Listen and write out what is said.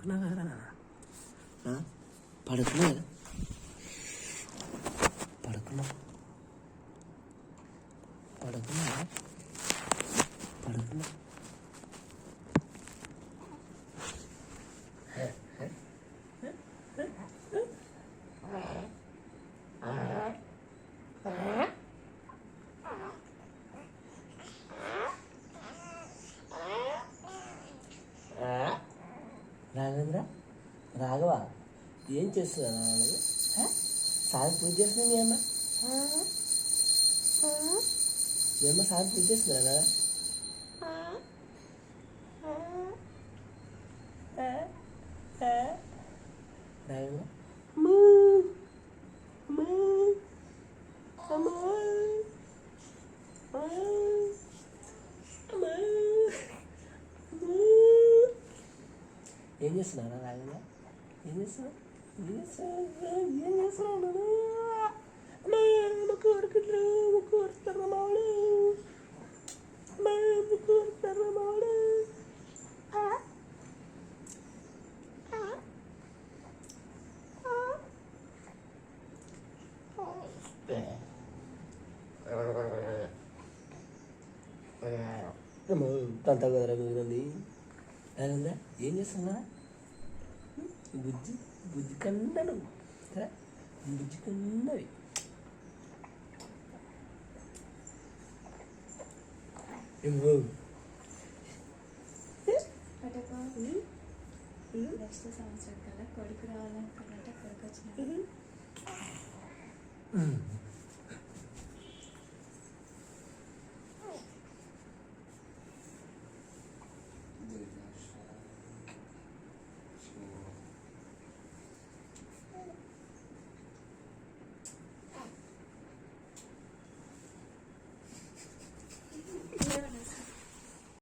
పడుకున్నా కదా పడుకున్నా కదా పడుకున్నా పడుకున్నా పడుకున్నా రాఘవేంద్ర రాఘవ ఏం చేస్తున్నా సార్ పూజ చేస్తున్నా మీ అమ్మ మీ అమ్మ సార్ పూజ చేస్తున్నారా రాఘవేంద్ర ఏం చేస్తున్నారా రాఘవేంద్ర ఏం చేస్తున్నా ఏం చేస్తున్నాను కోరుతారా మావాడు కోరుతారా మావాడు తంతా కుదరా కుదిరింది రాఘవేంద్ర ఏం చేస్తున్నా బుజ్జి బుజ్జి కన్నాడు బుజ్జి కన్నవి నెక్స్ట్ సంవత్సరం కల్లా కొడుకు రావాలనుకున్నట్టు కొడుకు వచ్చిన